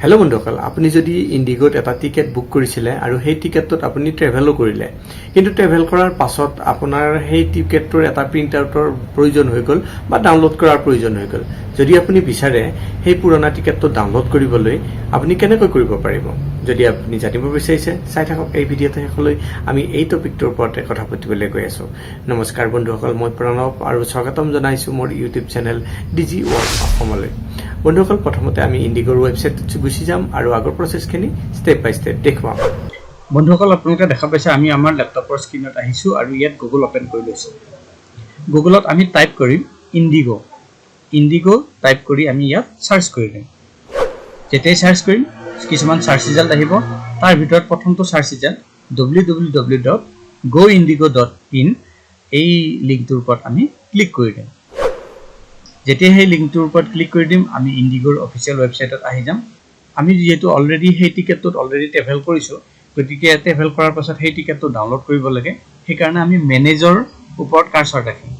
Hello' বন্ধুসকল, আপুনি যদি ইণ্ডিগোত এটা টিকেট বুক কৰিছিলে আৰু সেই টিকেটটোত আপুনি ট্ৰেভেলো কৰিলে, কিন্তু ট্ৰেভেল কৰাৰ পাছত আপোনাৰ সেই টিকেটটোৰ এটা প্ৰিণ্ট আউটৰ প্ৰয়োজন হৈ গ'ল বা ডাউনলোড কৰাৰ প্ৰয়োজন হৈ গ'ল। যদি আপুনি বিচাৰে সেই পুৰণা টিকেটটো ডাউনলোড কৰিবলৈ, আপুনি কেনেকৈ কৰিব পাৰিব? যদি আপুনি জানিব বিচাৰিছে, চাই থাকক এই ভিডিঅ'টো শেষলৈ। আমি এই টপিকটোৰ ওপৰতে কথা পাতিবলৈ গৈ আছোঁ। নমস্কাৰ বন্ধুসকল, মই প্ৰণৱ আৰু স্বাগতম জনাইছোঁ মোৰ ইউটিউব চেনেল ডিজি ৱৰ্ল্ড অসমলৈ। বন্ধুসকল, প্ৰথমতে আমি ইণ্ডিগোৰ ৱেবছাইটত গুচি যাম আৰু আগৰ প্ৰচেছখিনি ষ্টেপ বাই ষ্টেপ দেখুৱাম। বন্ধুসকল, আপোনালোকে দেখা পাইছে আমি আমাৰ লেপটপৰ স্ক্ৰীনত আহিছোঁ আৰু ইয়াত গুগল অপেন কৰি লৈছোঁ। গুগলত আমি টাইপ কৰিম ইণ্ডিগো টাইপ কৰি আমি ইয়াত চাৰ্চ কৰি দিম। যেতিয়াই চাৰ্চ কৰিম কিছুমান চাৰ্চ ৰিজাল্ট আহিব। তাৰ ভিতৰত প্ৰথমটো চাৰ্চ ৰিজাল্ট www.goindigo.in এই লিংকটোৰ ওপৰত আমি ক্লিক কৰি দিম। যেতিয়া সেই লিংকটোৰ ওপৰত ক্লিক কৰি দিম, আমি ইণ্ডিগোৰ অফিচিয়েল ৱেবছাইটত আহি যাম। আমি যিহেতু অলৰেডি সেই টিকেটটোত ট্ৰেভেল কৰিছোঁ, গতিকে ট্ৰেভেল কৰাৰ পাছত সেই টিকেটটো ডাউনলোড কৰিব লাগে। সেইকাৰণে আমি মেনেজৰ ওপৰত কাৰ্চৰ ৰাখিম।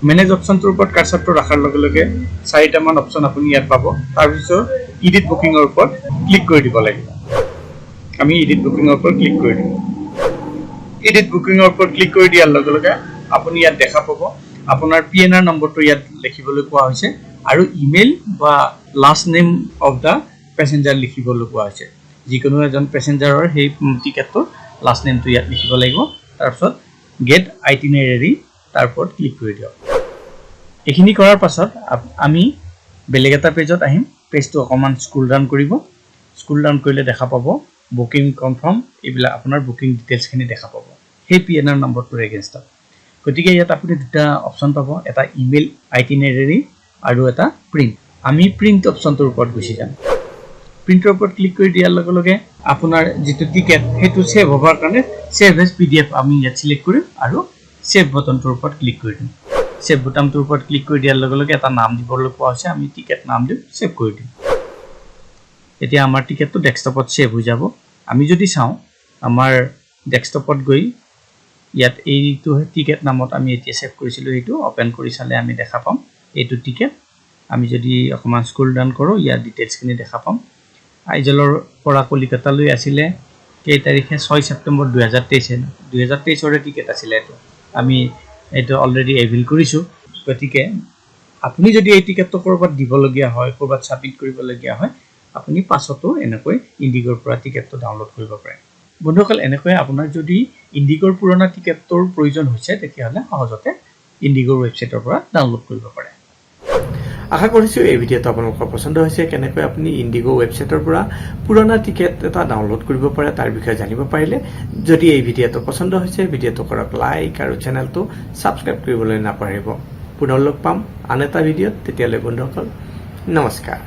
মেনেজ অপশ্যনটোৰ ওপৰত কাৰ্চৰটো ৰখাৰ লগে লগে 4টামান অপশ্যন আপুনি ইয়াত পাব। তাৰপিছত ইডিট বুকিঙৰ ওপৰত ক্লিক কৰি দিব লাগিব। আমি ইডিট বুকিঙৰ ওপৰত ক্লিক কৰি দিম। ইডিট বুকিঙৰ ওপৰত ক্লিক কৰি দিয়াৰ লগে লগে আপুনি ইয়াত দেখা পাব আপোনাৰ PNR নম্বৰটো ইয়াত লিখিবলৈ কোৱা হৈছে আৰু ইমেইল বা last name of the passenger লিখিবলৈ কোৱা হৈছে। যিকোনো এজন পেচেঞ্জাৰৰ সেই টিকেটটোৰ লাষ্ট নেমটো ইয়াত লিখিব লাগিব। তাৰপিছত গেট আইটিনাৰী তাৰ ওপৰত ক্লিক কৰি দিয়ক। এইখিনি কৰাৰ পাছত আমি বেলেগ এটা পেজত আহিম। পেজটো অকণমান স্ক্ৰল ডাউন কৰিব। স্ক্ৰল ডাউন কৰিলে দেখা পাব বুকিং কনফাৰ্ম, এইবিলাক আপোনাৰ বুকিং ডিটেইলছখিনি দেখা পাব সেই PNR নম্বৰটোৰ এগেইনষ্টত। গতিকে ইয়াত আপুনি দুটা অপশ্যন পাব, এটা ইমেইল আইটিনাৰী আৰু এটা প্ৰিণ্ট। আমি প্ৰিণ্ট অপশ্যনটোৰ ওপৰত গুচি যাম। প্ৰিণ্টৰ ওপৰত ক্লিক কৰি দিয়াৰ লগে লগে আপোনাৰ যিটো টিকেট সেইটো ছেভ হ'বৰ কাৰণে ছেভ এজ PDF আমি ইয়াত ছিলেক্ট কৰিম আৰু ছেভ বটনটোৰ ওপৰত ক্লিক কৰি দিম। ছেভ বটনটোৰ ওপৰত ক্লিক কৰি দিয়াৰ লগে লগে এটা নাম দিবলৈ কোৱা হৈছে। আমি টিকেট নাম দিম, ছেভ কৰি দিম। এতিয়া আমাৰ টিকেটটো ডেস্কটপত ছেভ হৈ যাব। আমি যদি চাওঁ আমাৰ ডেস্কটপত গৈ ইয়াত এইটো টিকেট নামত আমি এতিয়া ছেভ কৰিছিলোঁ, সেইটো অপেন কৰি চালে আমি দেখা পাম এইটো টিকেট। আমি যদি অকণমান স্ক্ৰল ডাউন কৰোঁ, ইয়াৰ ডিটেইলছখিনি দেখা পাম। আইজলৰ পৰা কলিকতালৈ আছিলে কেই তাৰিখে? 6 ছেপ্টেম্বৰ 2023 টিকেট আছিলে এইটো। আমি এইটো অলৰেডি এভিল কৰিছোঁ। গতিকে আপুনি যদি এই টিকেটটো ক'ৰবাত দিবলগীয়া হয়, ক'ৰবাত ছাবমিট কৰিবলগীয়া হয়, আপুনি পাছতো এনেকৈ ইণ্ডিগোৰ পৰা টিকেটটো ডাউনলোড কৰিব পাৰে। বন্ধুসকল, এনেকৈ আপোনাৰ যদি ইণ্ডিগোৰ পুৰণা টিকেটটোৰ প্ৰয়োজন হৈছে, তেতিয়াহ'লে সহজতে ইণ্ডিগোৰ ৱেবছাইটৰ পৰা ডাউনলোড কৰিব পাৰে। আশা কৰিছোঁ এই ভিডিঅ'টো আপোনালোকৰ পচন্দ হৈছে। কেনেকৈ আপুনি ইণ্ডিগো ৱেবছাইটৰ পৰা পুৰণা টিকেট এটা ডাউনলোড কৰিব পাৰে তাৰ বিষয়ে জানিব পাৰিলে। যদি এই ভিডিঅ'টো পচন্দ হৈছে, ভিডিঅ'টো কৰক লাইক আৰু চেনেলটো ছাবস্ক্ৰাইব কৰিবলৈ নাপাহৰিব। পুনৰ লগ পাম আন এটা ভিডিঅ'ত। তেতিয়ালৈ বন্ধুসকল, নমস্কাৰ।